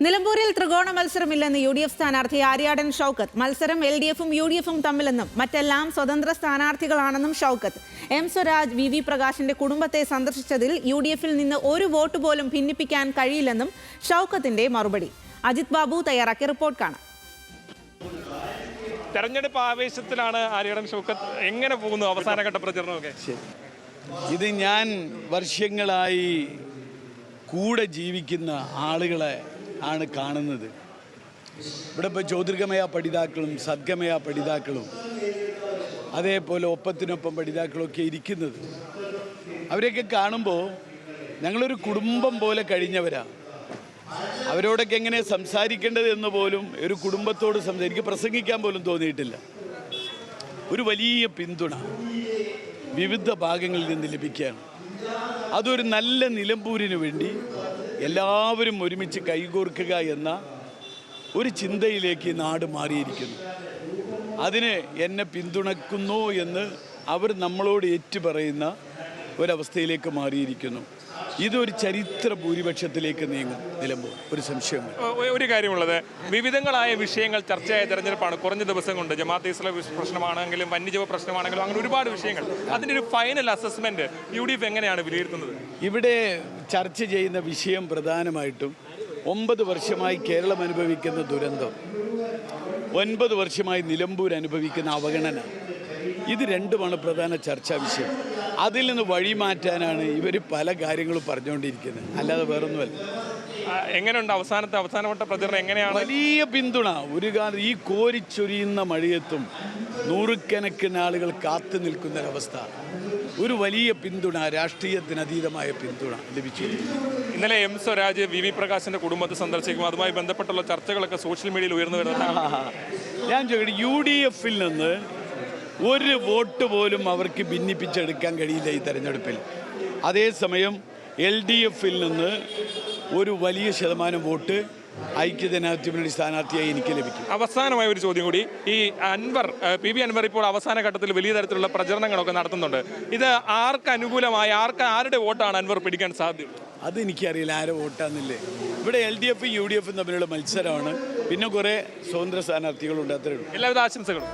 നിലമ്പൂരിൽ ത്രികോണ മത്സരമില്ലെന്ന് UDF സ്ഥാനാർത്ഥി ആര്യാടൻ ഷൗക്കത്ത്. മത്സരം LDFും UDFും തമ്മിലെന്നും മറ്റെല്ലാം സ്വതന്ത്ര സ്ഥാനാർത്ഥികളാണെന്നും ഷൗക്കത്ത്. M സ്വരാജ് VV പ്രകാശിന്റെ കുടുംബത്തെ സന്ദർശിച്ചതിൽ UDFിൽ നിന്ന് ഒരു വോട്ട് പോലും ഭിന്നിപ്പിക്കാൻ കഴിയില്ലെന്നും ഷൗക്കത്തിന്റെ മറുപടി. അജിത് ബാബു തയ്യാറാക്കിയ റിപ്പോർട്ട് കാണാം. തെരഞ്ഞെടുപ്പ് ആവേശത്തിലാണ് ആര്യാടൻ ഷൗക്കത്ത്. എങ്ങനെ പോകുന്നു അവസാനഘട്ട പ്രചരണമൊക്കെ? ഇത് ഞാൻ വർഷങ്ങളായി കൂടെ ജീവിക്കുന്ന ആളുകളെ ആണ് കാണുന്നത്. ഇവിടെ ഇപ്പോൾ ജ്യോതിർഗമയ പഠിതാക്കളും സദ്ഗമയ പഠിതാക്കളും അതേപോലെ ഒപ്പത്തിനൊപ്പം പഠിതാക്കളും ഒക്കെ ഇരിക്കുന്നത്. അവരെയൊക്കെ കാണുമ്പോൾ ഞങ്ങളൊരു കുടുംബം പോലെ കഴിഞ്ഞവരാണ്. അവരോടൊക്കെ എങ്ങനെ സംസാരിക്കേണ്ടത് എന്ന് പോലും ഒരു കുടുംബത്തോട് എനിക്ക് പ്രസംഗിക്കാൻ പോലും തോന്നിയിട്ടില്ല. ഒരു വലിയ പിന്തുണ വിവിധ ഭാഗങ്ങളിൽ നിന്ന് ലഭിക്കുകയാണ്. അതൊരു നല്ല നിലമ്പൂരിന് വേണ്ടി എല്ലാവരും ഒരുമിച്ച് കൈകോർക്കുക എന്ന ഒരു ചിന്തയിലേക്ക് നാട് മാറിയിരിക്കുന്നു. അതിന് എന്നെ പിന്തുണക്കുന്നു എന്ന് അവർ നമ്മളോട് ഏറ്റുപറയുന്ന ഒരവസ്ഥയിലേക്ക് മാറിയിരിക്കുന്നു. ഇതൊരു ചരിത്ര ഭൂരിപക്ഷത്തിലേക്ക് നീങ്ങും നിലമ്പൂർ, ഒരു സംശയം. ഒരു കാര്യമുള്ളത്, വിവിധങ്ങളായ വിഷയങ്ങൾ ചർച്ചയായ തെരഞ്ഞെടുപ്പാണ്. കുറഞ്ഞ ദിവസം കൊണ്ട് ജമാഅത്തെ ഇസ്ലാമി പ്രശ്നമാണെങ്കിലും വന്യജീവ പ്രശ്നമാണെങ്കിലും അങ്ങനെ ഒരുപാട് വിഷയങ്ങൾ. അതിൻ്റെ ഒരു ഫൈനൽ അസസ്മെന്റ് UDF എങ്ങനെയാണ് വിലയിരുത്തുന്നത്? ഇവിടെ ചർച്ച ചെയ്യുന്ന വിഷയം പ്രധാനമായിട്ടും 9 വർഷമായി കേരളം അനുഭവിക്കുന്ന ദുരന്തം, 9 വർഷമായി നിലമ്പൂർ അനുഭവിക്കുന്ന അവഗണന, ഇത് രണ്ടുമാണ് പ്രധാന ചർച്ചാ വിഷയം. അതിൽ നിന്ന് വഴിമാറ്റാനാണ് ഇവർ പല കാര്യങ്ങളും പറഞ്ഞുകൊണ്ടിരിക്കുന്നത്, അല്ലാതെ വേറൊന്നുമല്ല. എങ്ങനെയുണ്ട് അവസാനവട്ട പ്രചരണം? എങ്ങനെയാണ്? വലിയ പിന്തുണ. ഒരു കാലം ഈ കോരിച്ചൊരിയുന്ന മഴയത്തും നൂറുകണക്കിന് ആളുകൾ കാത്തു നിൽക്കുന്നൊരവസ്ഥ. ഒരു വലിയ പിന്തുണ, രാഷ്ട്രീയത്തിനതീതമായ പിന്തുണ ലഭിച്ചു. ഇന്നലെ M സ്വരാജ് VV പ്രകാശിന്റെ കുടുംബത്തെ സന്ദർശിക്കും. അതുമായി ബന്ധപ്പെട്ടുള്ള ചർച്ചകളൊക്കെ സോഷ്യൽ മീഡിയയിൽ ഉയർന്നു വരുന്നതാണ്. ഞാൻ ചോദിക്കട്ടെ, UDFിൽ നിന്ന് ഒരു വോട്ട് പോലും അവർക്ക് ഭിന്നിപ്പിച്ചെടുക്കാൻ കഴിയില്ല ഈ തെരഞ്ഞെടുപ്പിൽ. അതേസമയം LDFിൽ നിന്ന് ഒരു വലിയ ശതമാനം വോട്ട് ഐക്യജനാധിപത്യ മുന്നണി സ്ഥാനാർത്ഥിയായി എനിക്ക് ലഭിക്കും. അവസാനമായ ഒരു ചോദ്യം കൂടി. ഈ PB അൻവർ ഇപ്പോൾ അവസാന ഘട്ടത്തിൽ വലിയ തരത്തിലുള്ള പ്രചരണങ്ങളൊക്കെ നടത്തുന്നുണ്ട്. ഇത് ആർക്ക് അനുകൂലമായ ആരുടെ വോട്ടാണ് അൻവർ പിടിക്കാൻ സാധ്യത? അതെനിക്കറിയില്ല ആരെ വോട്ടാന്നില്ലേ. ഇവിടെ LDFും UDFും തമ്മിലുള്ള മത്സരമാണ്. പിന്നെ കുറേ സ്വതന്ത്ര സ്ഥാനാർത്ഥികളുണ്ട്, അത്രയേ ഉള്ളൂ. എല്ലാവിധ ആശംസകളും.